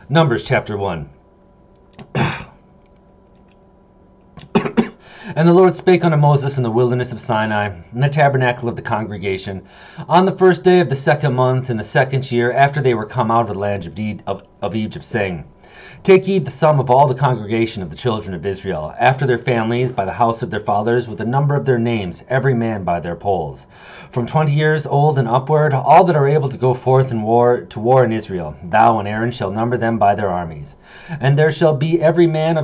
Numbers chapter 1. And the Lord spake unto Moses in the wilderness of Sinai, in the tabernacle of the congregation, on the first day of the second month, in the second year, after they were come out of the land of Egypt, saying, Take ye the sum of all the congregation of the children of Israel, after their families, by the house of their fathers, with the number of their names, every man by their polls. From 20 years old and upward, all that are able to go forth to war in Israel, thou and Aaron shall number them by their armies. And there shall be a man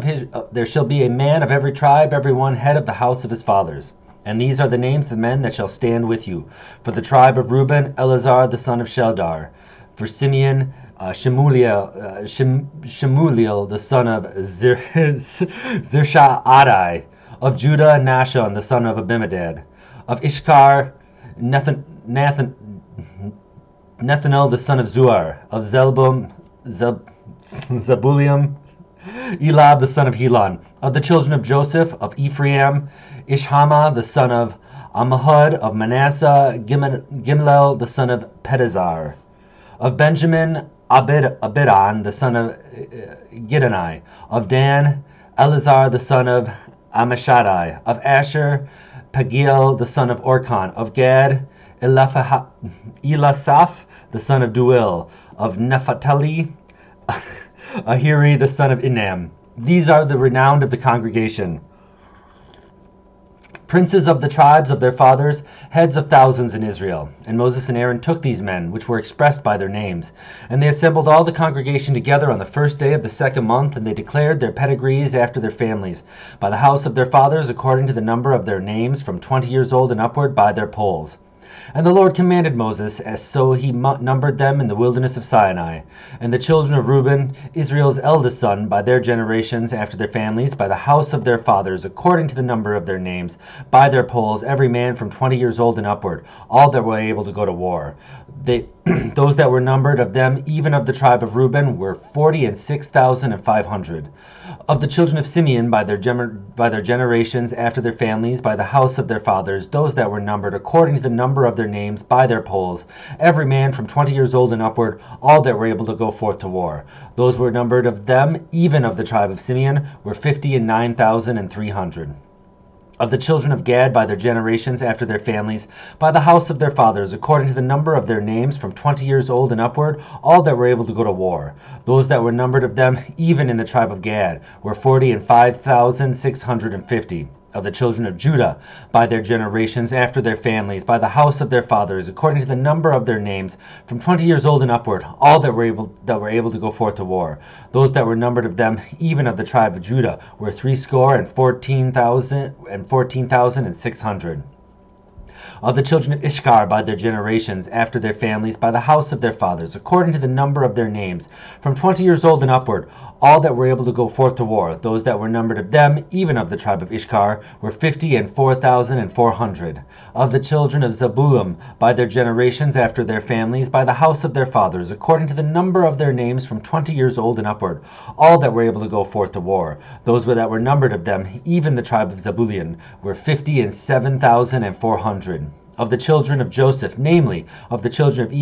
of every tribe, every one head of the house of his fathers. And these are the names of the men that shall stand with you. For the tribe of Reuben, Eleazar the son of Sheldar. For Simeon, Shemuliel the son of Zershadai. Of Judah, Nashon the son of Abimedad. Of Ishkar, Nathanael the son of Zuar. Of Zebulium, Elab the son of Helon. Of the children of Joseph, of Ephraim, Ishhama the son of Ammihud. Of Manasseh, Gimlel the son of Pedazar. Of Benjamin, Abidan the son of Gidani. Of Dan, Eleazar the son of Ammishaddai. Of Asher, Pagiel the son of Orkan. Of Gad, Elisaph the son of Duil. Of Nephtali, Ahiri the son of Inam. These are the renowned of the congregation, princes of the tribes of their fathers, heads of thousands in Israel. And Moses and Aaron took these men, which were expressed by their names. And they assembled all the congregation together on the first day of the second month, and they declared their pedigrees after their families, by the house of their fathers, according to the number of their names, from 20 years old and upward, by their polls. And the Lord commanded Moses, as so he numbered them in the wilderness of Sinai. And the children of Reuben, Israel's eldest son, by their generations, after their families, by the house of their fathers, according to the number of their names, by their polls, every man from 20 years old and upward, all that were able to go to war. Those that were numbered of them, even of the tribe of Reuben, were 46,500. Of the children of Simeon, by their generations, after their families, by the house of their fathers, those that were numbered according to the number of their names, by their polls, every man from 20 years old and upward, all that were able to go forth to war. Those were numbered of them, even of the tribe of Simeon, were 59,300. Of the children of Gad, by their generations, after their families, by the house of their fathers, according to the number of their names, from 20 years old and upward, all that were able to go to war. Those that were numbered of them, even in the tribe of Gad, were 45,650. Of the children of Judah, by their generations, after their families, by the house of their fathers, according to the number of their names, from 20 years old and upward, all that were able to go forth to war. Those that were numbered of them, even of the tribe of Judah, were 14,600. Of the children of Ishkar, by their generations, after their families, by the house of their fathers, according to the number of their names, from 20 years old and upward, all that were able to go forth to war. Those that were numbered of them, even of the tribe of Ishkar, were 54,400. Of the children of Zebulun, by their generations, after their families, by the house of their fathers, according to the number of their names, from 20 years old and upward, all that were able to go forth to war. Those that were numbered of them, even the tribe of Zebulun, were 57,400. Of the children of Joseph, namely, of the children of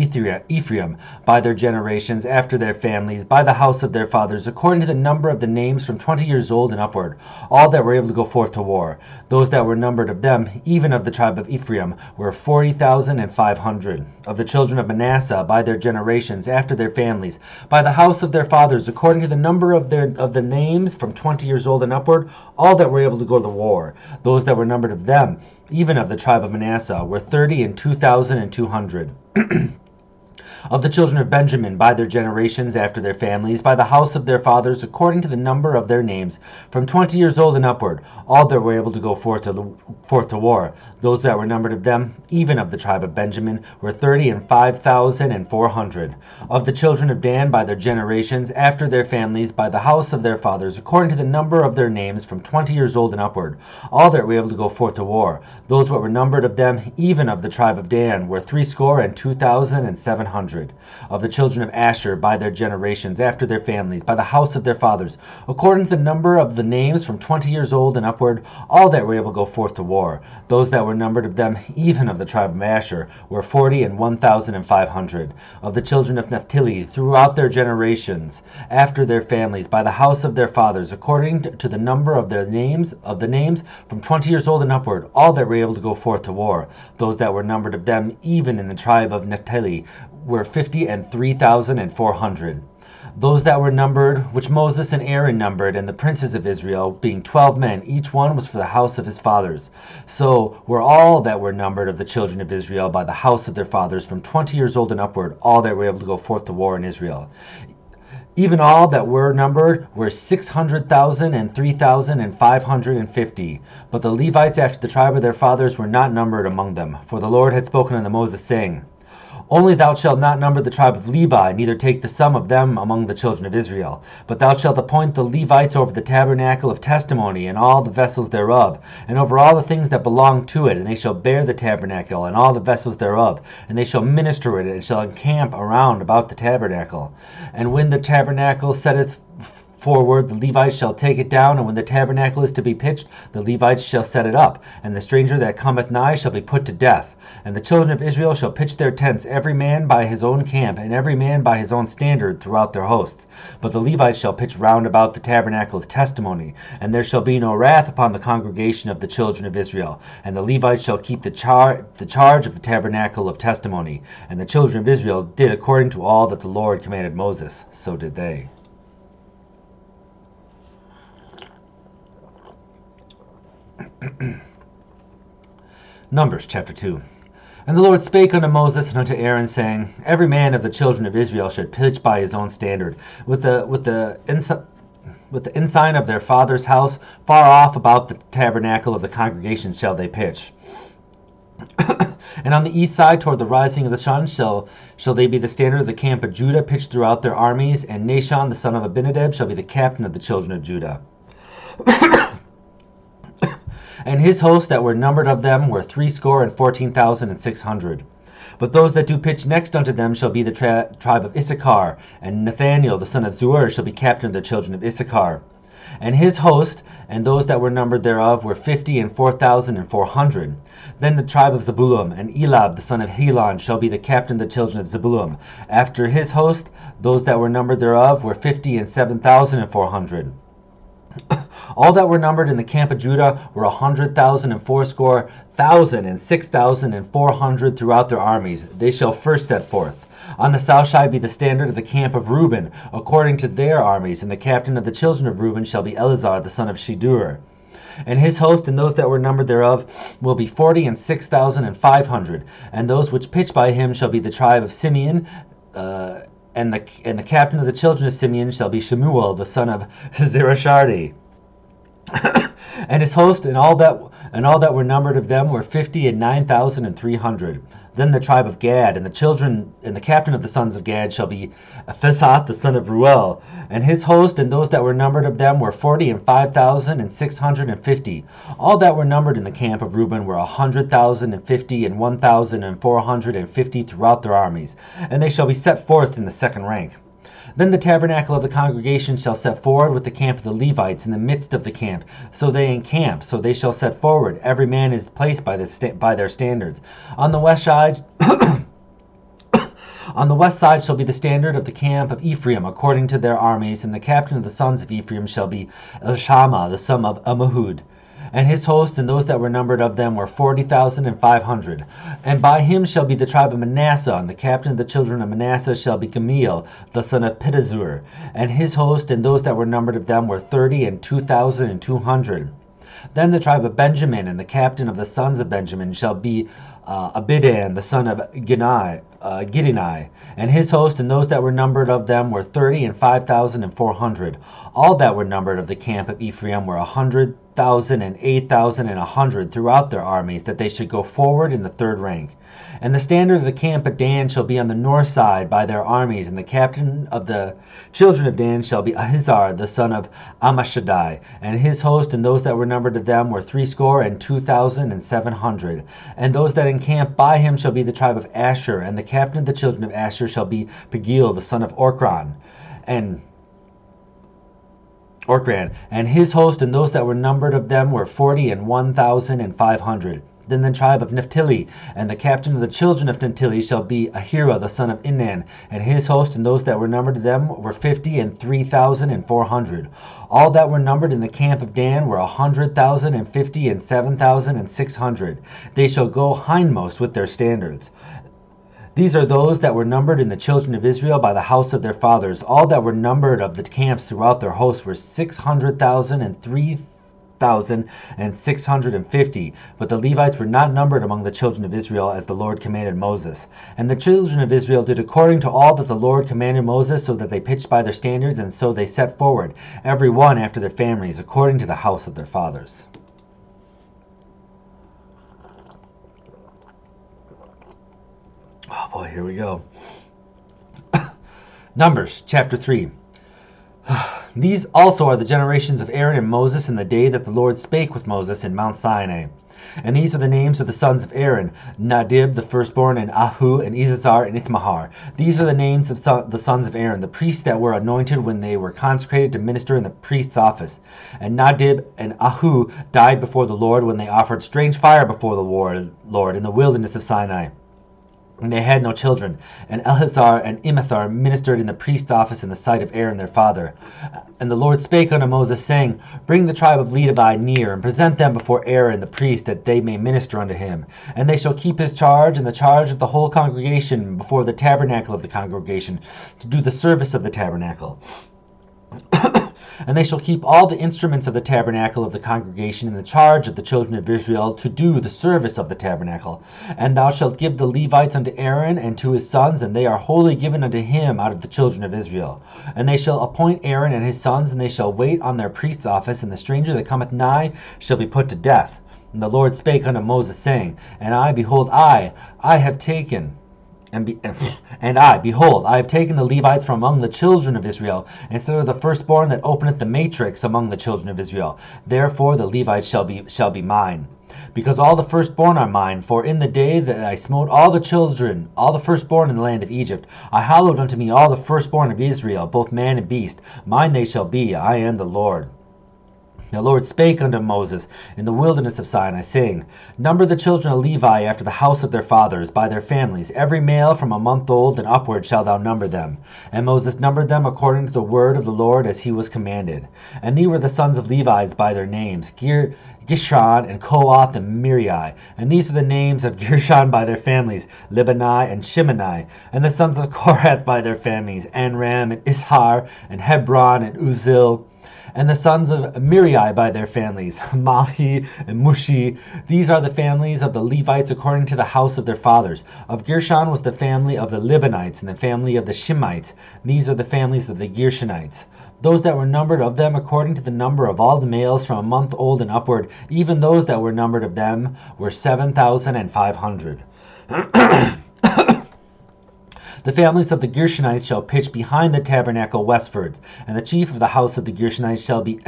Ephraim, by their generations, after their families, by the house of their fathers, according to the number of the names, from 20 years old and upward, all that were able to go forth to war. Those that were numbered of them, even of the tribe of Ephraim, were 40,500. Of the children of Manasseh, by their generations, after their families, by the house of their fathers, according to the number of the names, from 20 years old and upward, all that were able to go to war. Those that were numbered of them, even of the tribe of Manasseh, were 32,200. Of the children of Benjamin, by their generations, after their families, by the house of their fathers, according to the number of their names, from 20 years old and upward, all that were able to go forth to war. Those that were numbered of them, even of the tribe of Benjamin, were 35,400. Of the children of Dan, by their generations, after their families, by the house of their fathers, according to the number of their names, from 20 years old and upward, all that were able to go forth to war. Those that were numbered of them, even of the tribe of Dan, were 62,700. 700. Of the children of Asher, by their generations, after their families, by the house of their fathers, according to the number of the names from 20 years old and upward, all that were able to go forth to war. Those that were numbered of them, even of the tribe of Asher, were 40 and 1,500. Of the children of Naphtali, throughout their generations, after their families, by the house of their fathers, according to the number of their names, from 20 years old and upward, all that were able to go forth to war. Those that were numbered of them, even in the tribe of Naphtali, were 50 and 3,400. Those that were numbered, which Moses and Aaron numbered, and the princes of Israel, being 12 men, each one was for the house of his fathers. So were all that were numbered of the children of Israel by the house of their fathers, from 20 years old and upward, all that were able to go forth to war in Israel. Even all that were numbered were 600,000 and 3,550. But the Levites after the tribe of their fathers were not numbered among them. For the Lord had spoken unto Moses, saying, Only thou shalt not number the tribe of Levi, neither take the sum of them among the children of Israel. But thou shalt appoint the Levites over the tabernacle of testimony, and all the vessels thereof, and over all the things that belong to it, and they shall bear the tabernacle, and all the vessels thereof, and they shall minister it, and shall encamp around about the tabernacle. And when the tabernacle setteth forward, the Levites shall take it down, and when the tabernacle is to be pitched, the Levites shall set it up, and the stranger that cometh nigh shall be put to death. And the children of Israel shall pitch their tents, every man by his own camp, and every man by his own standard throughout their hosts. But the Levites shall pitch round about the tabernacle of testimony, and there shall be no wrath upon the congregation of the children of Israel. And the Levites shall keep the charge of the tabernacle of testimony. And the children of Israel did according to all that the Lord commanded Moses, so did they. Numbers chapter 2. And the Lord spake unto Moses and unto Aaron, saying, Every man of the children of Israel should pitch by his own standard, with the ensign of their father's house, far off about the tabernacle of the congregation shall they pitch. And on the east side, toward the rising of the sun, shall they be the standard of the camp of Judah, pitched throughout their armies, and Nashon the son of Abinadab shall be the captain of the children of Judah. And his hosts that were numbered of them were 6,014,600. But those that do pitch next unto them shall be the tribe of Issachar, and Nathaniel the son of Zuar shall be captain of the children of Issachar. And his host, and those that were numbered thereof, were 50 and 4,400. Then the tribe of Zebulun, and Elab the son of Helon shall be the captain of the children of Zebulun. After his host, those that were numbered thereof were 50 and 7,400. All that were numbered in the camp of Judah were 100,000 and fourscore thousand and 6,400 throughout their armies. They shall first set forth. On the south side be the standard of the camp of Reuben, according to their armies, and the captain of the children of Reuben shall be Eleazar the son of Shedur. And his host and those that were numbered thereof will be 40 and 6,500. And those which pitch by him shall be the tribe of Simeon, and the captain of the children of Simeon shall be Shemuel the son of Zerashadi. And his host and all that were numbered of them were 50 and 9,300. Then the tribe of Gad, and the captain of the sons of Gad shall be Phesath the son of Ruel, and his host and those that were numbered of them were 40 and 5,650. All that were numbered in the camp of Reuben were 100,050 and 1,450 throughout their armies, and they shall be set forth in the second rank. Then the tabernacle of the congregation shall set forward with the camp of the Levites in the midst of the camp. So they encamp, so they shall set forward. Every man is placed by their standards. On the west side, on the west side shall be the standard of the camp of Ephraim, according to their armies, and the captain of the sons of Ephraim shall be Elishama, the son of Ammihud. And his host and those that were numbered of them were 40,500. And by him shall be the tribe of Manasseh, and the captain of the children of Manasseh shall be Gamaliel, the son of Pedazur. And his host and those that were numbered of them were 30 and 2,200. Then the tribe of Benjamin, and the captain of the sons of Benjamin shall be Abidan, the son of Gideoni, and his host and those that were numbered of them were 30 and 5,400. All that were numbered of the camp of Ephraim were 100,000 1,000 and 8,000 and 100 throughout their armies, that they should go forward in the third rank. And the standard of the camp of Dan shall be on the north side by their armies, and the captain of the children of Dan shall be Ahizar, the son of Ammishaddai, and his host, and those that were numbered of them were 62,700. And those that encamp by him shall be the tribe of Asher, and the captain of the children of Asher shall be Pagil, the son of Orkran, and his host, and those that were numbered of them were 41,500. Then the tribe of Naphtali, and the captain of the children of Naphtali shall be Ahira, the son of Inan, and his host, and those that were numbered of them were 53,400. All that were numbered in the camp of Dan were 100,050 and 7,600. They shall go hindmost with their standards. These are those that were numbered in the children of Israel by the house of their fathers. All that were numbered of the camps throughout their hosts were 600,000 and 3,650. But the Levites were not numbered among the children of Israel, as the Lord commanded Moses. And the children of Israel did according to all that the Lord commanded Moses, so that they pitched by their standards, and so they set forward, every one after their families, according to the house of their fathers. Oh boy, here we go. Numbers chapter 3. These also are the generations of Aaron and Moses in the day that the Lord spake with Moses in Mount Sinai. And these are the names of the sons of Aaron: Nadib the firstborn, and Ahu, and Izazar, and Ithmahar. These are the names of the sons of Aaron, the priests that were anointed when they were consecrated to minister in the priest's office. And Nadib and Ahu died before the Lord when they offered strange fire before the Lord in the wilderness of Sinai. And they had no children. And Eleazar and Imithar ministered in the priest's office in the sight of Aaron their father. And the Lord spake unto Moses, saying, Bring the tribe of Levi near, and present them before Aaron the priest, that they may minister unto him. And they shall keep his charge, and the charge of the whole congregation before the tabernacle of the congregation, to do the service of the tabernacle. And they shall keep all the instruments of the tabernacle of the congregation in the charge of the children of Israel, to do the service of the tabernacle. And thou shalt give the Levites unto Aaron and to his sons, and they are wholly given unto him out of the children of Israel. And they shall appoint Aaron and his sons, and they shall wait on their priest's office, and the stranger that cometh nigh shall be put to death. And the Lord spake unto Moses, saying, And I, behold, I have taken... behold, I have taken the Levites from among the children of Israel, instead of the firstborn that openeth the matrix among the children of Israel. Therefore the Levites shall be mine. Because all the firstborn are mine, for in the day that I smote all the firstborn in the land of Egypt, I hallowed unto me all the firstborn of Israel, both man and beast. Mine they shall be, I am the Lord. The Lord spake unto Moses in the wilderness of Sinai, saying, Number the children of Levi after the house of their fathers, by their families. Every male from a month old and upward shalt thou number them. And Moses numbered them according to the word of the Lord, as he was commanded. And these were the sons of Levi by their names, Gishon, and Kohath, and Merari. And these are the names of Gershon by their families, Libani, and Shimei. And the sons of Kohath by their families, Amram, and Ishar, and Hebron, and Uzziel. And the sons of Merari by their families, Malhi and Mushi. These are the families of the Levites according to the house of their fathers. Of Gershon was the family of the Libanites, and the family of the Shimites. These are the families of the Gershonites. Those that were numbered of them according to the number of all the males from a month old and upward, even those that were numbered of them were 7,500. The families of the Gershonites shall pitch behind the tabernacle westwards, and the chief of the house of the Gershonites shall be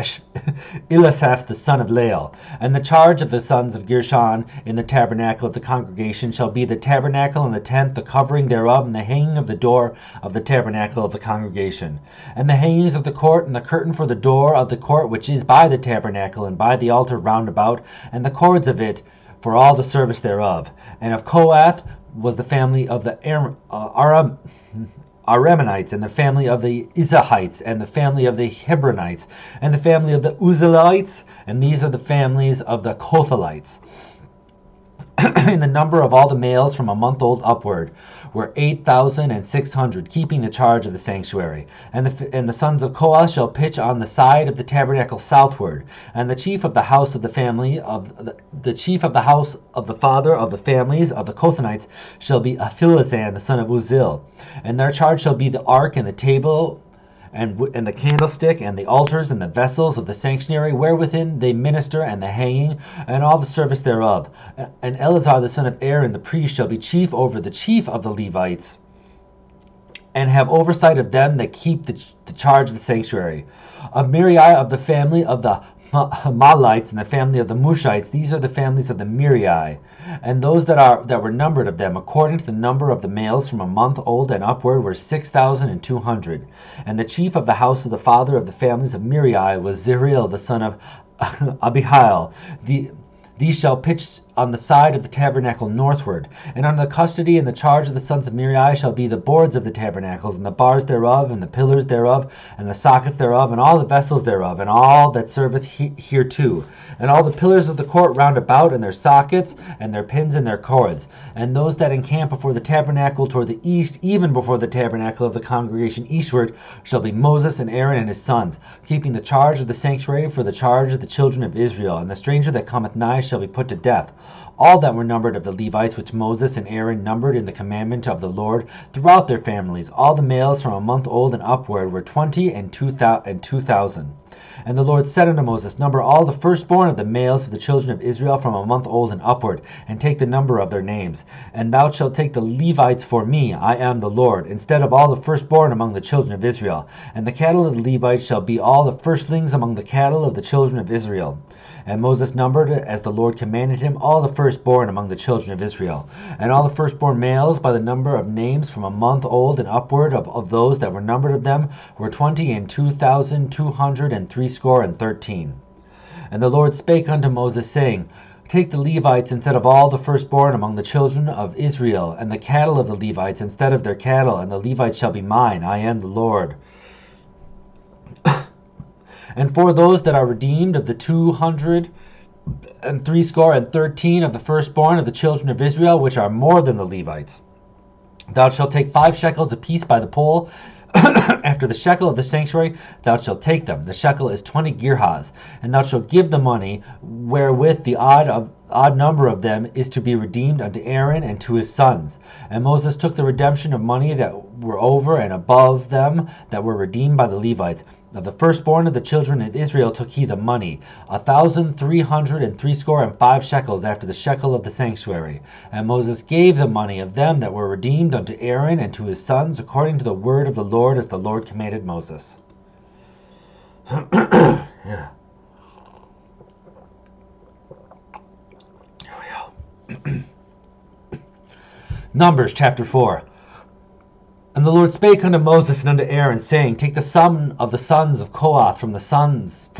Elisaph the son of Lael. And the charge of the sons of Gershon in the tabernacle of the congregation shall be the tabernacle and the tent, the covering thereof, and the hanging of the door of the tabernacle of the congregation, and the hangings of the court, and the curtain for the door of the court which is by the tabernacle, and by the altar round about, and the cords of it for all the service thereof. And of Kohath was the family of the Aramanites, and the family of the Izahites, and the family of the Hebronites, and the family of the Uzzielites, and these are the families of the Kothalites. In the number of all the males from a month old upward were 8,600, keeping the charge of the sanctuary. And the sons of Kohath shall pitch on the side of the tabernacle southward. And the chief of the house of the family of the chief of the house of the father of the families of the Kothanites shall be Aphilazan the son of Uzziel. And their charge shall be the ark and the table and the candlestick, and the altars, and the vessels of the sanctuary, wherewithin they minister, and the hanging, and all the service thereof. And Eleazar the son of Aaron the priest shall be chief over the chief of the Levites, and have oversight of them that keep the charge of the sanctuary. Of Merari, of the family of the Hamalites, and the family of the Mushites, these are the families of the Merari. And those that were numbered of them, according to the number of the males from a month old and upward, were 6,200. And the chief of the house of the father of the families of Merari was Zeriel the son of Abihail. These shall pitch on the side of the tabernacle northward, and under the custody and the charge of the sons of Merari shall be the boards of the tabernacles, and the bars thereof, and the pillars thereof, and the sockets thereof, and all the vessels thereof, and all that serveth hereto, and all the pillars of the court round about, and their sockets, and their pins, and their cords, and those that encamp before the tabernacle toward the east, even before the tabernacle of the congregation eastward, shall be Moses and Aaron and his sons, keeping the charge of the sanctuary for the charge of the children of Israel, and the stranger that cometh nigh shall be put to death. All that were numbered of the Levites, which Moses and Aaron numbered in the commandment of the Lord, throughout their families, all the males from a month old and upward, were 20 and 2,000. And the Lord said unto Moses, Number all the firstborn of the males of the children of Israel from a month old and upward, and take the number of their names. And thou shalt take the Levites for me, I am the Lord, instead of all the firstborn among the children of Israel. And the cattle of the Levites shall be all the firstlings among the cattle of the children of Israel. And Moses numbered, as the Lord commanded him, all the firstborn among the children of Israel. And all the firstborn males by the number of names from a month old and upward of those that were numbered of them were 20 and 2,213. And the Lord spake unto Moses, saying, Take the Levites instead of all the firstborn among the children of Israel, and the cattle of the Levites instead of their cattle, and the Levites shall be mine. I am the Lord. And for those that are redeemed of the 213 of the firstborn of the children of Israel, which are more than the Levites, thou shalt take 5 shekels apiece by the poll. After the shekel of the sanctuary, thou shalt take them. The shekel is 20 gerhas, and thou shalt give the money wherewith the odd number of them is to be redeemed unto Aaron and to his sons. And Moses took the redemption of money that were over and above them that were redeemed by the Levites. Of the firstborn of the children of Israel took he the money, 1,365 shekels after the shekel of the sanctuary. And Moses gave the money of them that were redeemed unto Aaron and to his sons, according to the word of the Lord, as the Lord commanded Moses. Yeah. Here we go. Numbers chapter 4. And the Lord spake unto Moses and unto Aaron, saying, Take the sum of the sons of Kohath from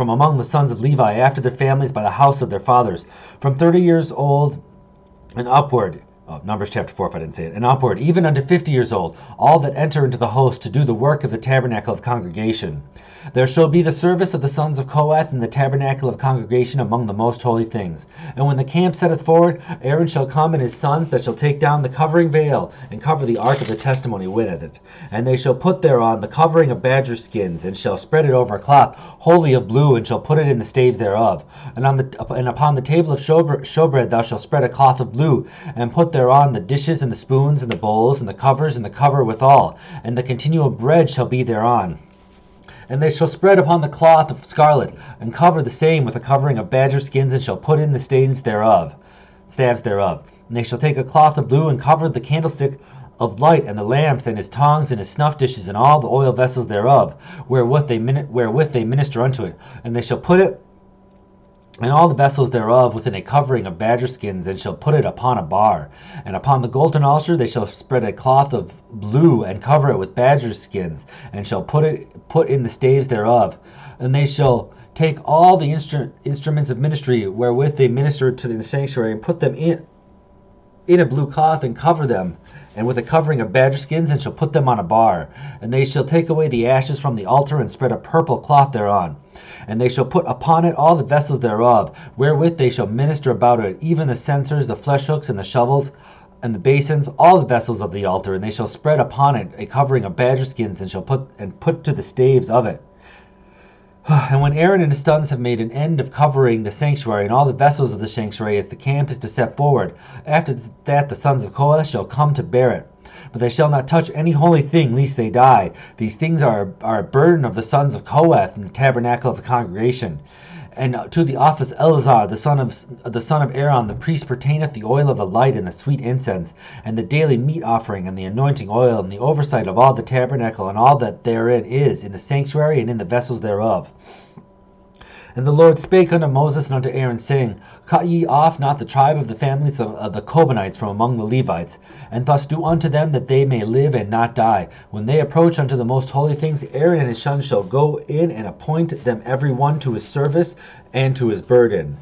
among the sons of Levi, after their families by the house of their fathers, from 30 years old and upward. Numbers chapter 4, if I didn't say it. And upward, even unto 50 years old, all that enter into the host to do the work of the tabernacle of congregation. There shall be the service of the sons of Kohath in the tabernacle of congregation among the most holy things. And when the camp setteth forward, Aaron shall come and his sons that shall take down the covering veil, and cover the ark of the testimony with it. And they shall put thereon the covering of badger skins, and shall spread it over a cloth wholly of blue, and shall put it in the staves thereof. And upon the table of showbread thou shalt spread a cloth of blue, and put thereon the dishes and the spoons and the bowls and the covers and the cover withal, and the continual bread shall be thereon. And they shall spread upon the cloth of scarlet, and cover the same with a covering of badger skins, and shall put in the staves thereof. And they shall take a cloth of blue, and cover the candlestick of light, and the lamps, and his tongs, and his snuff dishes, and all the oil vessels thereof, wherewith they minister unto it. And they shall put it and all the vessels thereof within a covering of badger skins, and shall put it upon a bar. And upon the golden altar they shall spread a cloth of blue, and cover it with badger skins, and shall put in the staves thereof. And they shall take all the instruments of ministry wherewith they minister to the sanctuary, and put them in a blue cloth, and cover them, and with a covering of badger skins, and shall put them on a bar. And they shall take away the ashes from the altar, and spread a purple cloth thereon. And they shall put upon it all the vessels thereof, wherewith they shall minister about it, even the censers, the flesh hooks, and the shovels, and the basins, all the vessels of the altar. And they shall spread upon it a covering of badger skins, and shall put to the staves of it. And when Aaron and his sons have made an end of covering the sanctuary and all the vessels of the sanctuary, as the camp is to set forward, after that the sons of Kohath shall come to bear it. But they shall not touch any holy thing, lest they die. These things are a burden of the sons of Kohath in the tabernacle of the congregation. And to the office Eleazar, the son of Aaron, the priest, pertaineth the oil of the light and the sweet incense, and the daily meat offering, and the anointing oil, and the oversight of all the tabernacle, and all that therein is, in the sanctuary and in the vessels thereof. And the Lord spake unto Moses and unto Aaron, saying, Cut ye off not the tribe of the families of the Cobanites from among the Levites, and thus do unto them that they may live and not die. When they approach unto the most holy things, Aaron and his sons shall go in and appoint them every one to his service and to his burden.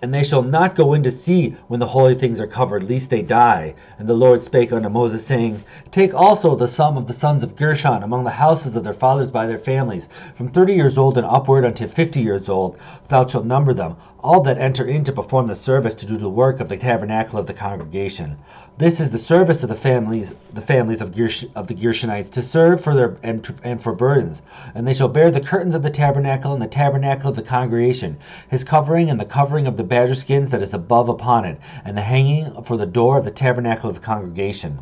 And they shall not go in to see when the holy things are covered, lest they die. And the Lord spake unto Moses, saying, Take also the sum of the sons of Gershon among the houses of their fathers by their families, from 30 years old and upward unto 50 years old. Thou shalt number them, all that enter in to perform the service, to do the work of the tabernacle of the congregation. This is the service of the families of the Gershonites, to serve for their and for burdens. And they shall bear the curtains of the tabernacle and the tabernacle of the congregation, his covering and the covering of the badger skins that is above upon it, and the hanging for the door of the tabernacle of the congregation,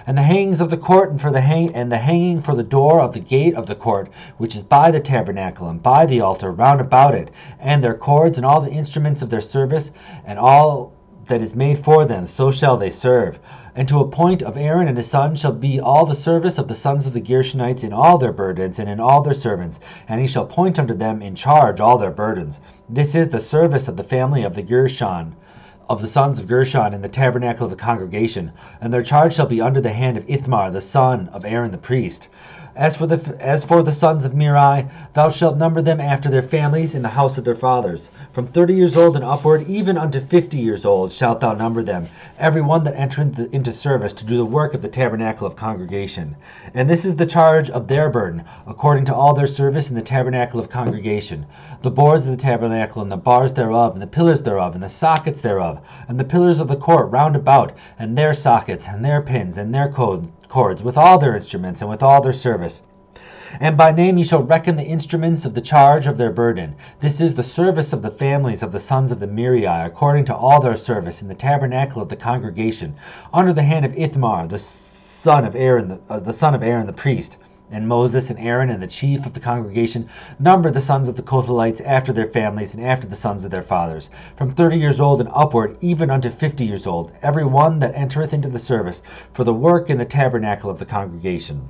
and the hangings of the court, and the hanging for the door of the gate of the court, which is by the tabernacle and by the altar round about it, and their cords and all the instruments of their service, and all that is made for them, so shall they serve. And to appoint of Aaron and his sons shall be all the service of the sons of the Gershonites in all their burdens and in all their servants, and he shall appoint unto them in charge all their burdens. This is the service of the family of the Gershon, of the sons of Gershon in the tabernacle of the congregation, and their charge shall be under the hand of Ithamar the son of Aaron the priest. As for the sons of Merari, thou shalt number them after their families in the house of their fathers. From 30 years old and upward, even unto 50 years old, shalt thou number them, every one that entereth into service to do the work of the tabernacle of congregation. And this is the charge of their burden, according to all their service in the tabernacle of congregation: the boards of the tabernacle, and the bars thereof, and the pillars thereof, and the sockets thereof, and the pillars of the court round about, and their sockets, and their pins, and their cords, with all their instruments, and with all their service. And by name ye shall reckon the instruments of the charge of their burden. This is the service of the families of the sons of the Merari, according to all their service in the tabernacle of the congregation, under the hand of Ithamar the son of Aaron the priest. And Moses and Aaron and the chief of the congregation numbered the sons of the Kohathites after their families and after the sons of their fathers, from 30 years old and upward, even unto 50 years old, every one that entereth into the service for the work in the tabernacle of the congregation.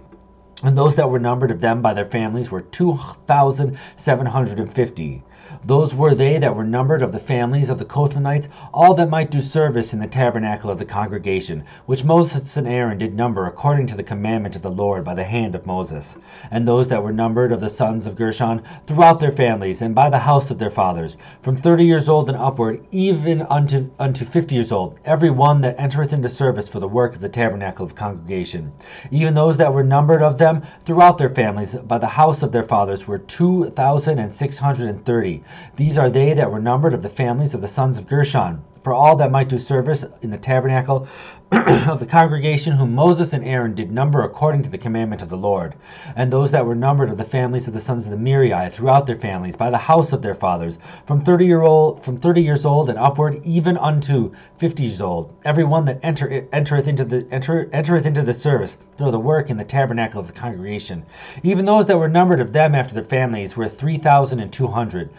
And those that were numbered of them by their families were 2,750. Those were they that were numbered of the families of the Kohathites, all that might do service in the tabernacle of the congregation, which Moses and Aaron did number according to the commandment of the Lord by the hand of Moses. And those that were numbered of the sons of Gershon throughout their families, and by the house of their fathers, from 30 years old and upward, even unto 50 years old, every one that entereth into service for the work of the tabernacle of congregation. Even those that were numbered of them throughout their families, by the house of their fathers, were 2,630. These are they that were numbered of the families of the sons of Gershon, for all that might do service in the tabernacle of the congregation, whom Moses and Aaron did number according to the commandment of the Lord. And those that were numbered of the families of the sons of the Merari throughout their families, by the house of their fathers, from 30 years old and upward, even unto 50 years old, every one that entereth into the service for the work in the tabernacle of the congregation. Even those that were numbered of them after their families were 3,200.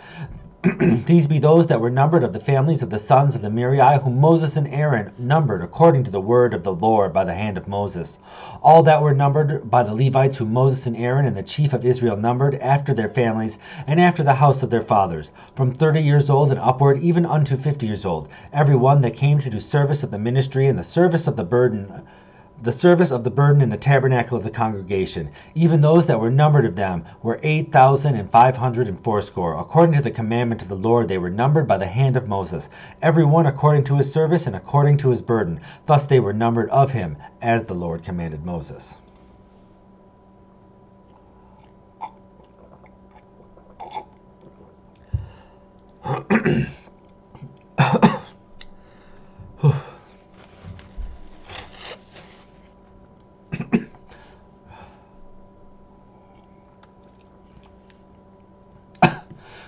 These be those that were numbered of the families of the sons of the Merari, whom Moses and Aaron numbered according to the word of the Lord by the hand of Moses. All that were numbered by the Levites, whom Moses and Aaron and the chief of Israel numbered after their families and after the house of their fathers, from 30 years old and upward, even unto 50 years old, every one that came to do service of the ministry and the service of the burden in the tabernacle of the congregation. Even those that were numbered of them were 8,580. According to the commandment of the Lord they were numbered by the hand of Moses, every one according to his service and according to his burden. Thus they were numbered of him, as the Lord commanded Moses.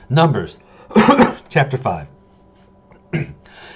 Numbers chapter 5.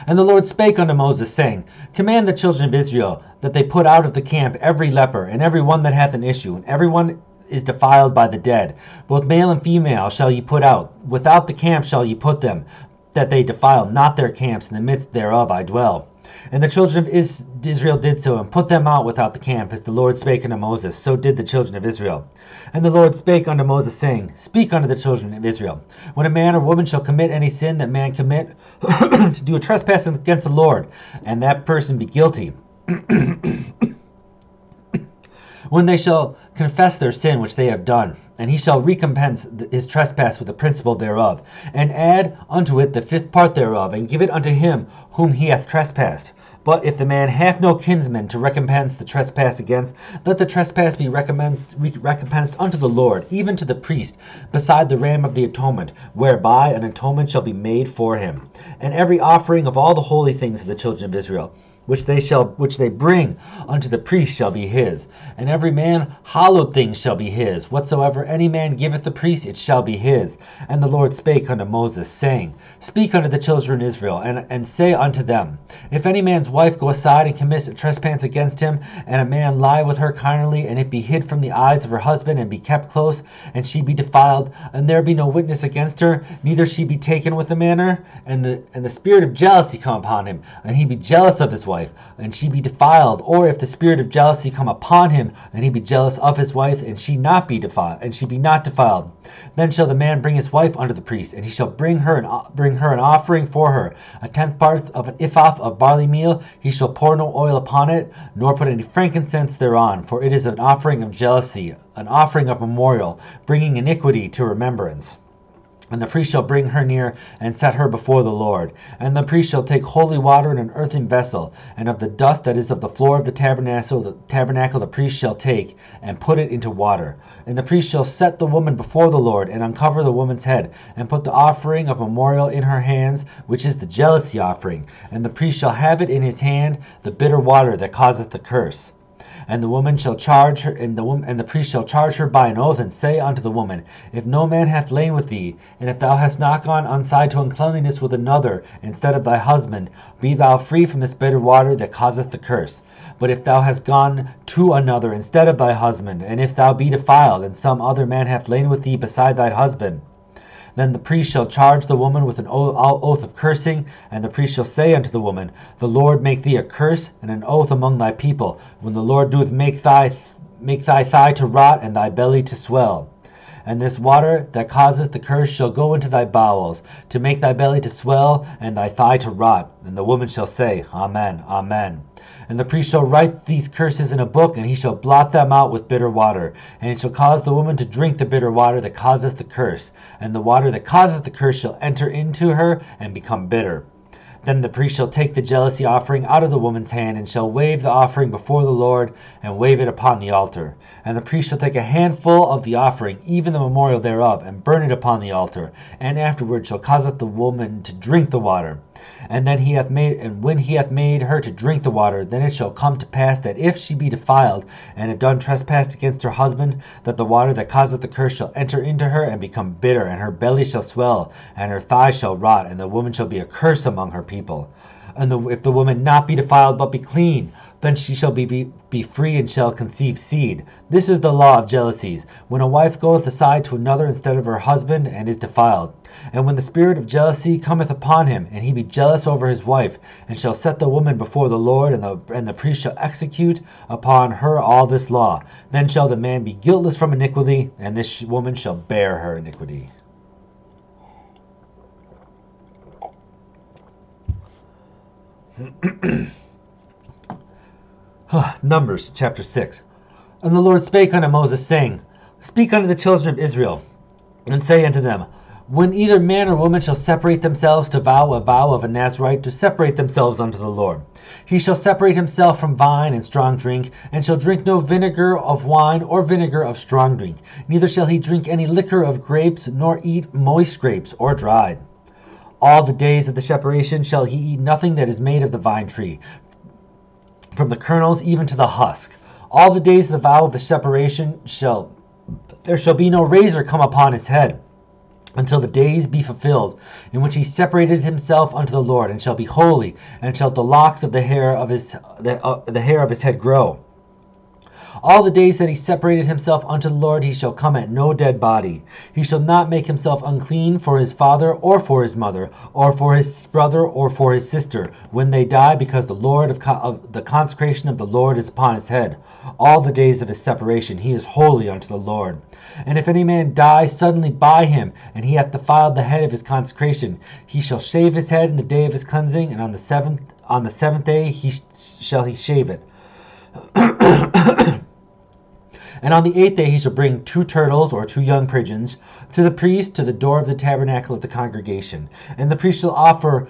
And the Lord spake unto Moses, saying, Command the children of Israel that they put out of the camp every leper, and every one that hath an issue, and every one is defiled by the dead. Both male and female shall ye put out. Without the camp shall ye put them, that they defile not their camps. In the midst thereof I dwell. And the children of Israel did so, and put them out without the camp, as the Lord spake unto Moses. So did the children of Israel. And the Lord spake unto Moses, saying, Speak unto the children of Israel, when a man or woman shall commit any sin that man commit, to do a trespass against the Lord, and that person be guilty, when they shall confess their sin which they have done, and he shall recompense his trespass with the principal thereof, and add unto it the fifth part thereof, and give it unto him whom he hath trespassed. But if the man hath no kinsman to recompense the trespass against, let the trespass be recompensed unto the Lord, even to the priest, beside the ram of the atonement, whereby an atonement shall be made for him. And every offering of all the holy things of the children of Israel, which they bring unto the priest, shall be his. And every man hallowed things shall be his. Whatsoever any man giveth the priest, it shall be his. And the Lord spake unto Moses, saying, Speak unto the children of Israel, and say unto them, If any man's wife go aside and commit a trespass against him, and a man lie with her carnally, and it be hid from the eyes of her husband, and be kept close, and she be defiled, and there be no witness against her, neither she be taken with the manner, and the spirit of jealousy come upon him, and he be jealous of his wife, and she be defiled, or if the spirit of jealousy come upon him, and he be jealous of his wife, and she not be defiled, and she be not defiled, then shall the man bring his wife unto the priest, and he shall bring her an offering for her, a tenth part of an ephah of barley meal. He shall pour no oil upon it, nor put any frankincense thereon, for it is an offering of jealousy, an offering of memorial, bringing iniquity to remembrance. And the priest shall bring her near, and set her before the Lord. And the priest shall take holy water in an earthen vessel, and of the dust that is of the floor of the tabernacle the priest shall take, and put it into water. And the priest shall set the woman before the Lord, and uncover the woman's head, and put the offering of memorial in her hands, which is the jealousy offering. And the priest shall have it in his hand, the bitter water that causeth the curse. And the woman shall charge her, and the priest shall charge her by an oath, and say unto the woman, If no man hath lain with thee, and if thou hast not gone unside to uncleanness with another instead of thy husband, be thou free from this bitter water that causeth the curse. But if thou hast gone to another instead of thy husband, and if thou be defiled, and some other man hath lain with thee beside thy husband, then the priest shall charge the woman with an oath of cursing, and the priest shall say unto the woman, The Lord make thee a curse and an oath among thy people, when the Lord doeth make thy thigh to rot and thy belly to swell. And this water that causeth the curse shall go into thy bowels, to make thy belly to swell and thy thigh to rot. And the woman shall say, Amen, Amen. And the priest shall write these curses in a book, and he shall blot them out with bitter water. And it shall cause the woman to drink the bitter water that causeth the curse. And the water that causeth the curse shall enter into her and become bitter. Then the priest shall take the jealousy offering out of the woman's hand, and shall wave the offering before the Lord, and wave it upon the altar. And the priest shall take a handful of the offering, even the memorial thereof, and burn it upon the altar. And afterward shall causeth the woman to drink the water. And when he hath made her to drink the water, then it shall come to pass that if she be defiled, and have done trespass against her husband, that the water that causeth the curse shall enter into her, and become bitter, and her belly shall swell, and her thighs shall rot, and the woman shall be a curse among her people. And if the woman not be defiled, but be clean, then she shall be free, and shall conceive seed. This is the law of jealousies, when a wife goeth aside to another instead of her husband, and is defiled. And when the spirit of jealousy cometh upon him, and he be jealous over his wife, and shall set the woman before the Lord, and the priest shall execute upon her all this law, then shall the man be guiltless from iniquity, and this woman shall bear her iniquity. Numbers chapter 6. And the Lord spake unto Moses, saying, Speak unto the children of Israel, and say unto them, When either man or woman shall separate themselves to vow a vow of a Nazarite, to separate themselves unto the Lord, he shall separate himself from vine and strong drink, and shall drink no vinegar of wine or vinegar of strong drink, neither shall he drink any liquor of grapes, nor eat moist grapes or dried. All the days of the separation shall he eat nothing that is made of the vine tree, from the kernels even to the husk. All the days of the vow of the separation there shall be no razor come upon his head. until the days be fulfilled, in which he separated himself unto the Lord, and shall be holy, and shall the locks of the hair of the hair of his head grow. All the days that he separated himself unto the Lord, he shall come at no dead body. He shall not make himself unclean for his father, or for his mother, or for his brother, or for his sister, when they die, because the Lord of the consecration of the Lord is upon his head. All the days of his separation he is holy unto the Lord. And if any man die suddenly by him, and he hath defiled the head of his consecration, he shall shave his head in the day of his cleansing, and on the seventh day shall he shave it. And on the 8th day he shall bring 2 turtles, or 2 young pigeons, to the priest to the door of the tabernacle of the congregation. And the priest shall offer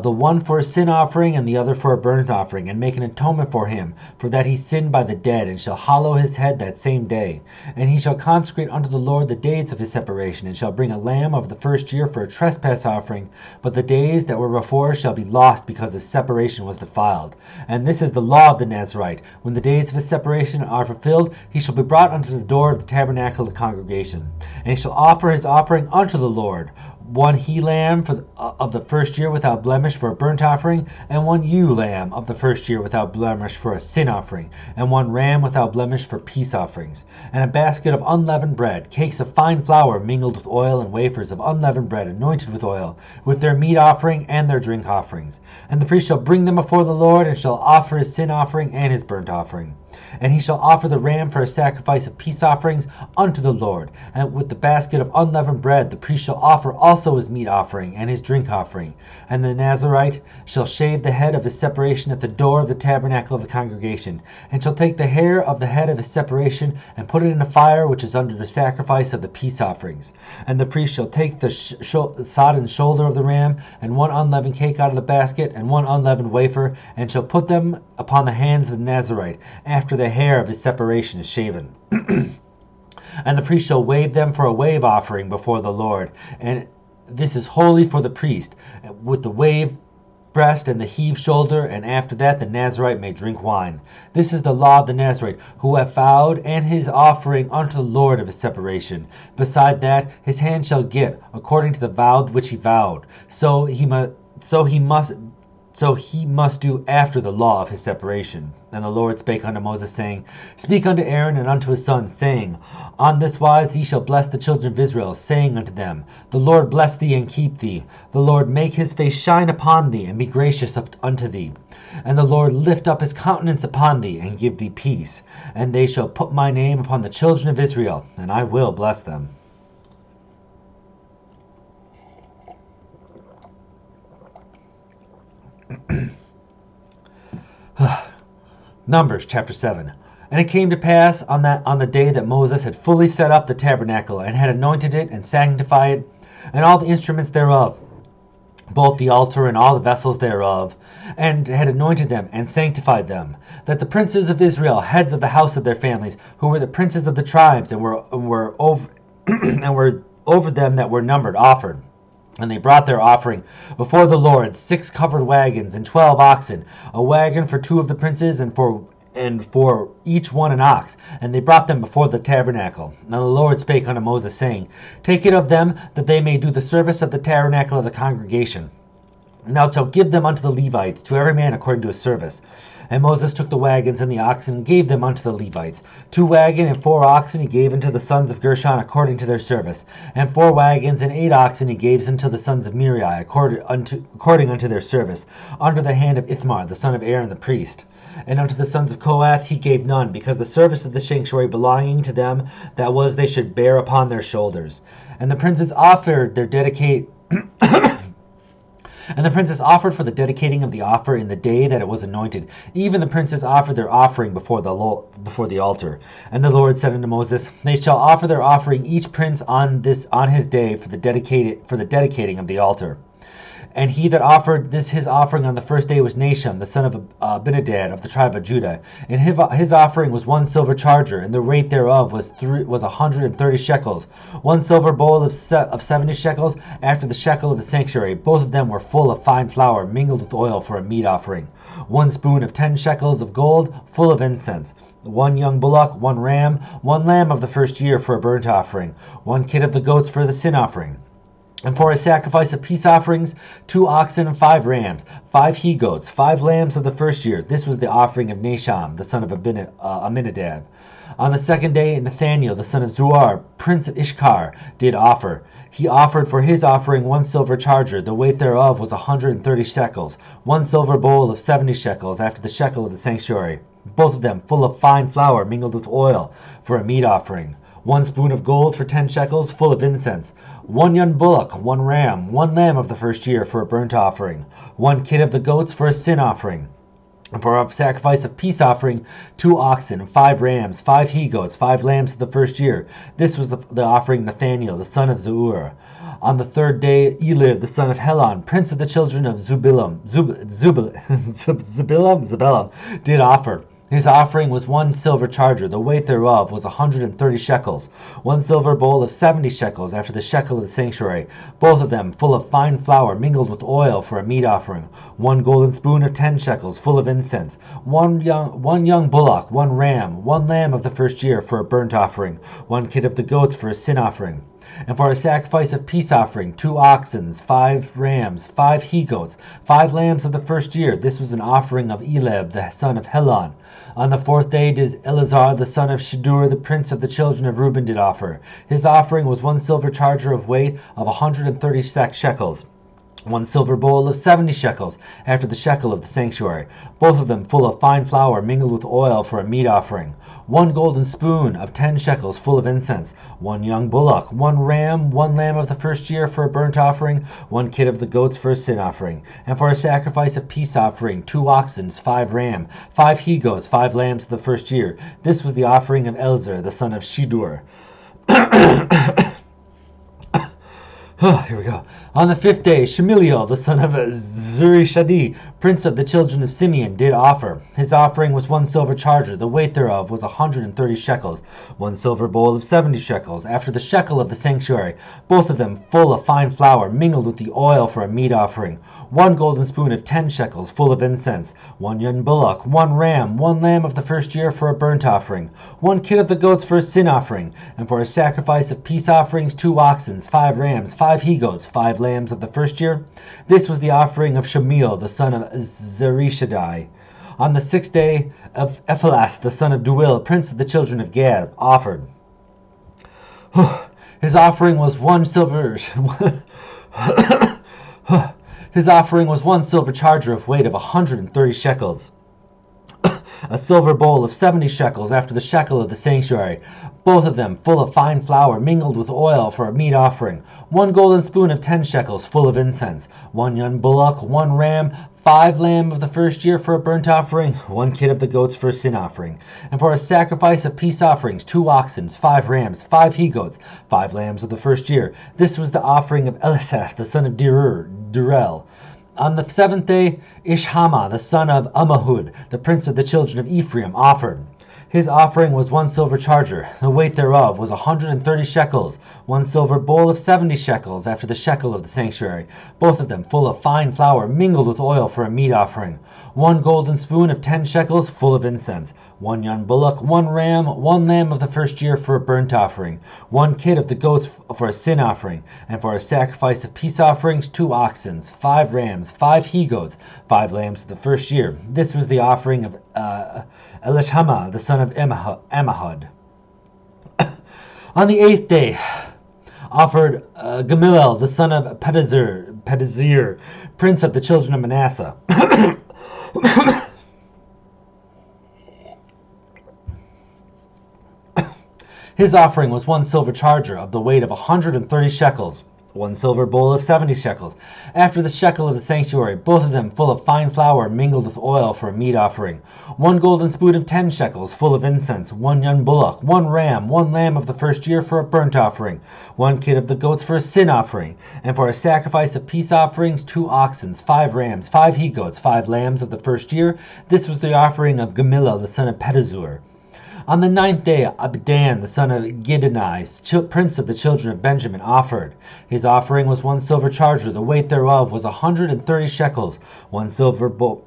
the one for a sin offering, and the other for a burnt offering, and make an atonement for him, for that he sinned by the dead, and shall hallow his head that same day. And he shall consecrate unto the Lord the days of his separation, and shall bring a lamb of the first year for a trespass offering. But the days that were before shall be lost, because his separation was defiled. And this is the law of the Nazarite. When the days of his separation are fulfilled, he shall be brought unto the door of the tabernacle of the congregation. And he shall offer his offering unto the Lord, 1 he-lamb of the first year without blemish for a burnt offering, and 1 ewe-lamb of the first year without blemish for a sin offering, and 1 ram without blemish for peace offerings, and a basket of unleavened bread, cakes of fine flour mingled with oil, and wafers of unleavened bread anointed with oil, with their meat offering and their drink offerings. And the priest shall bring them before the Lord, and shall offer his sin offering and his burnt offering. And he shall offer the ram for a sacrifice of peace offerings unto the Lord. And with the basket of unleavened bread the priest shall offer also his meat offering and his drink offering. And the Nazarite shall shave the head of his separation at the door of the tabernacle of the congregation, and shall take the hair of the head of his separation, and put it in a fire which is under the sacrifice of the peace offerings. And the priest shall take the sodden shoulder of the ram, and 1 unleavened cake out of the basket, and 1 unleavened wafer, and shall put them upon the hands of the Nazarite, after the hair of his separation is shaven. And the priest shall wave them for a wave offering before the Lord. And this is holy for the priest, with the wave breast and the heave shoulder, and after that the Nazarite may drink wine. This is the law of the Nazarite, who hath vowed, and his offering unto the Lord of his separation. Beside that, his hand shall get, according to the vow which he vowed. So he must do after the law of his separation. And the Lord spake unto Moses, saying, Speak unto Aaron and unto his sons, saying, On this wise ye shall bless the children of Israel, saying unto them, The Lord bless thee and keep thee. The Lord make his face shine upon thee, and be gracious unto thee. And the Lord lift up his countenance upon thee, and give thee peace. And they shall put my name upon the children of Israel, and I will bless them. Numbers chapter 7. And it came to pass on the day that Moses had fully set up the tabernacle, and had anointed it, and sanctified it, and all the instruments thereof, both the altar and all the vessels thereof, and had anointed them and sanctified them, that the princes of Israel, heads of the house of their families, who were the princes of the tribes, and were over and were over them that were numbered, offered. And they brought their offering before the Lord, 6 covered wagons, and 12 oxen, a wagon for 2 of the princes, and for each one an ox. And they brought them before the tabernacle. And the Lord spake unto Moses, saying, Take it of them, that they may do the service of the tabernacle of the congregation. And thou shalt give them unto the Levites, to every man according to his service. And Moses took the wagons and the oxen, and gave them unto the Levites. 2 wagons and 4 oxen he gave unto the sons of Gershon according to their service. And 4 wagons and 8 oxen he gave unto the sons of Merari according unto their service, under the hand of Ithamar the son of Aaron the priest. And unto the sons of Kohath he gave none, because the service of the sanctuary belonging to them, that was they should bear upon their shoulders. And the princes offered their And the princes offered for the dedicating of the offer in the day that it was anointed. Even the princes offered their offering before the altar. And the Lord said unto Moses, They shall offer their offering each prince on his day for the dedicating of the altar. And he that offered his offering on the first day was Nashon, the son of Abinadab of the tribe of Judah. And his offering was 1 silver charger, and the rate thereof was 130 shekels. 1 silver bowl of 70 shekels, after the shekel of the sanctuary. Both of them were full of fine flour, mingled with oil for a meat offering. 1 spoon of 10 shekels of gold, full of incense. 1 young bullock, 1 ram, 1 lamb of the first year for a burnt offering. 1 kid of the goats for the sin offering. And for a sacrifice of peace offerings, 2 oxen and 5 rams, 5 he-goats, 5 lambs of the first year. This was the offering of Nasham, the son of Aminadab. On the second day, Nathaniel, the son of Zuar, prince of Ishkar, did offer. He offered for his offering 1 silver charger, the weight thereof was 130 shekels, 1 silver bowl of 70 shekels, after the shekel of the sanctuary, both of them full of fine flour mingled with oil, for a meat offering. 1 spoon of gold for 10 shekels, full of incense. 1 young bullock, 1 ram, 1 lamb of the first year for a burnt offering. 1 kid of the goats for a sin offering. And for a sacrifice of peace offering, 2 oxen, 5 rams, 5 he-goats, 5 lambs of the first year. This was the offering Nathaniel, the son of Zeur. On the third day, Elib, the son of Helon, prince of the children of Zebulun, did offer. His offering was 1 silver charger, the weight thereof was 130 shekels, 1 silver bowl of 70 shekels, after the shekel of the sanctuary, both of them full of fine flour mingled with oil for a meat offering. 1 golden spoon of 10 shekels, full of incense. 1 young bullock, 1 ram, 1 lamb of the first year for a burnt offering. 1 kid of the goats for a sin offering. And for a sacrifice of peace offering, 2 oxen, 5 rams, 5 he-goats, 5 lambs of the first year. This was an offering of Elib, the son of Helon. On the fourth day did Eleazar, the son of Shedeur, the prince of the children of Reuben, did offer. His offering was 1 silver charger of weight of 130 shekels. 1 silver bowl of 70 shekels, after the shekel of the sanctuary, both of them full of fine flour mingled with oil for a meat offering. 1 golden spoon of 10 shekels, full of incense. 1 young bullock, 1 ram, 1 lamb of the first year for a burnt offering. 1 kid of the goats for a sin offering. And for a sacrifice of peace offering, 2 oxen, 5 rams, 5 he-goats, 5 lambs of the first year. This was the offering of Eleazar, the son of Shedeur. Here we go. On the fifth day, Shemiliel, the son of Zurishadai, prince of the children of Simeon, did offer. His offering was 1 silver charger, the weight thereof was 130 shekels, 1 silver bowl of 70 shekels, after the shekel of the sanctuary, both of them full of fine flour mingled with the oil for a meat offering. 1 golden spoon of 10 shekels, full of incense. 1 young bullock, 1 ram, 1 lamb of the first year for a burnt offering. 1 kid of the goats for a sin offering. And for a sacrifice of peace offerings, 2 oxen, 5 rams, 5 he-goats, 5 lambs of the first year. This was the offering of Shemiel, the son of Zerishadai. On the sixth day of Ephalas, the son of Duil, prince of the children of Gad, offered. His offering was 1 silver His offering was 1 silver charger of weight of 130 shekels, a silver bowl of 70 shekels, after the shekel of the sanctuary, both of them full of fine flour mingled with oil for a meat offering. 1 golden spoon of 10 shekels, full of incense. 1 young bullock, 1 ram, 5 lambs of the first year for a burnt offering. 1 kid of the goats for a sin offering. And for a sacrifice of peace offerings, 2 oxen, 5 rams, 5 he-goats, 5 lambs of the first year. This was the offering of Elisaph, the son of Durel. On the seventh day, Ishhama, the son of Ammihud, the prince of the children of Ephraim, offered. His offering was 1 silver charger, the weight thereof was 130 shekels, 1 silver bowl of 70 shekels, after the shekel of the sanctuary, both of them full of fine flour mingled with oil for a meat offering. 1 golden spoon of 10 shekels, full of incense. 1 young bullock, 1 ram, 1 lamb of the first year for a burnt offering. 1 kid of the goats for a sin offering. And for a sacrifice of peace offerings, 2 oxen, 5 rams, 5 he-goats, 5 lambs of the first year. This was the offering of Elishama, the son of Ammihud. On the eighth day, offered Gamaliel, the son of Pedazir, prince of the children of Manasseh. His offering was 1 silver charger of the weight of 130 shekels, 1 silver bowl of 70 shekels, after the shekel of the sanctuary, both of them full of fine flour mingled with oil for a meat offering. 1 golden spoon of 10 shekels, full of incense. 1 young bullock, 1 ram, 1 lamb of the first year for a burnt offering. 1 kid of the goats for a sin offering. And for a sacrifice of peace offerings, 2 oxen, 5 rams, 5 he-goats, 5 lambs of the first year. This was the offering of Gamaliel, the son of Pedazur. On the ninth day, Abidan, the son of Gideoni, prince of the children of Benjamin, offered. His offering was 1 silver charger, the weight thereof was 130 shekels, 1 silver bowl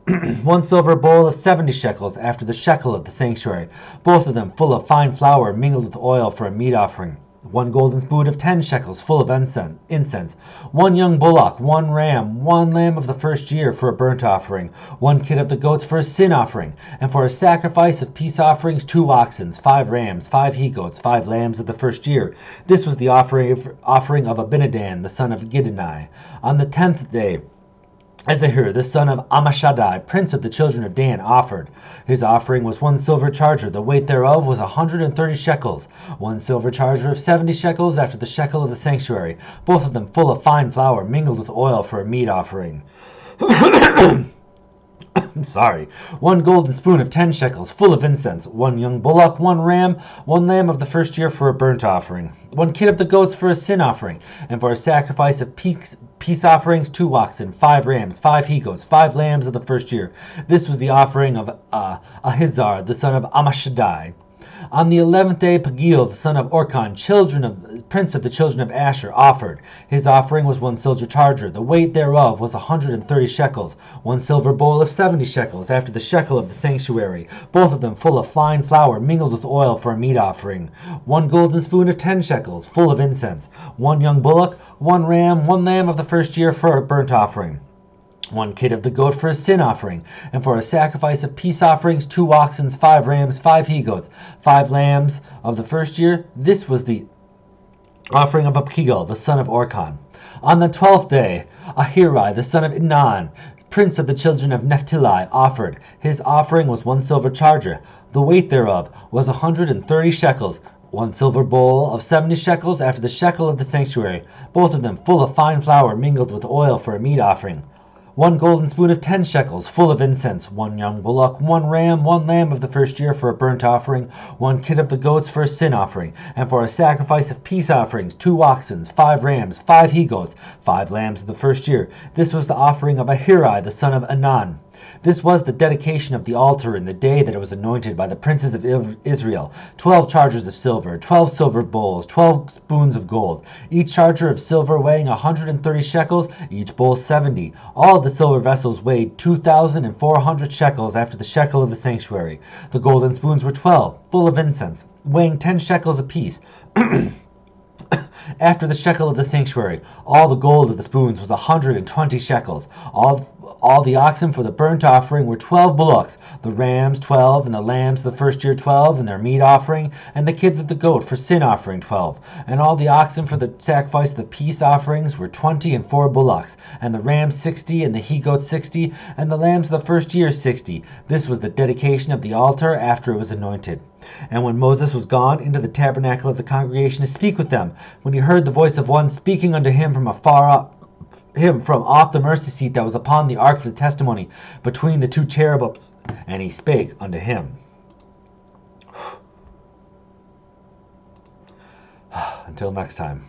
of 70 shekels, after the shekel of the sanctuary, both of them full of fine flour mingled with oil for a meat offering. 1 golden spoon of 10 shekels full of incense, 1 young bullock, 1 ram, 1 lamb of the first year for a burnt offering, 1 kid of the goats for a sin offering, and for a sacrifice of peace offerings 2 oxen, 5 rams, 5 he-goats, 5 lambs of the first year. This was the offering of Abinadab, the son of Gideoni. On the 10th day, Ezahir, the son of Ammishaddai, prince of the children of Dan, offered. His offering was 1 silver charger. The weight thereof was 130 shekels. 1 silver charger of 70 shekels after the shekel of the sanctuary, both of them full of fine flour, mingled with oil for a meat offering. I'm sorry. 1 golden spoon of 10 shekels full of incense, 1 young bullock, 1 ram, 1 lamb of the first year for a burnt offering, 1 kid of the goats for a sin offering, and for a sacrifice of peace offerings 2 oxen, 5 rams, 5 he-goats, 5 lambs of the first year. This was the offering of Ahizar, the son of Ammishaddai. On the 11th day, Pagil, the son of Orkan, prince of the children of Asher, offered. His offering was 1 silver charger. The weight thereof was 130 shekels. 1 silver bowl of 70 shekels, after the shekel of the sanctuary, both of them full of fine flour, mingled with oil for a meat offering. 1 golden spoon of 10 shekels, full of incense. 1 young bullock, 1 ram, 1 lamb of the first year for a burnt offering. 1 kid of the goat for a sin offering, and for a sacrifice of peace offerings 2 oxen, 5 rams, 5 he-goats, 5 lambs of the first year. This was the offering of Pagil, the son of Orkan. On the 12th day, Ahirai, the son of Enan, prince of the children of Naphtali, offered. His offering was 1 silver charger. The weight thereof was 130 shekels. 1 silver bowl of 70 shekels after the shekel of the sanctuary, both of them full of fine flour mingled with oil for a meat offering. 1 golden spoon of 10 shekels, full of incense, 1 young bullock, 1 ram, 1 lamb of the first year for a burnt offering, 1 kid of the goats for a sin offering, and for a sacrifice of peace offerings, 2 oxen, 5 rams, 5 he-goats, 5 lambs of the first year. This was the offering of Ahirai, the son of Enan. This was the dedication of the altar in the day that it was anointed by the princes of Israel. 12 chargers of silver, 12 silver bowls, 12 spoons of gold, each charger of silver weighing 130 shekels, each bowl 70. All the silver vessels weighed 2,400 shekels after the shekel of the sanctuary. The golden spoons were 12, full of incense, weighing 10 shekels apiece. After the shekel of the sanctuary, all the gold of the spoons was 120 shekels. All the oxen for the burnt offering were 12 bullocks, the rams 12, and the lambs of the first year 12, and their meat offering, and the kids of the goat for sin offering 12. And all the oxen for the sacrifice of the peace offerings were 20 and 4 bullocks, and the rams 60, and the he-goats 60, and the lambs of the first year 60. This was the dedication of the altar after it was anointed. And when Moses was gone into the tabernacle of the congregation to speak with them, when he heard the voice of one speaking unto him from off the mercy seat that was upon the ark of the testimony between the 2 cherubims, and he spake unto him. Until next time.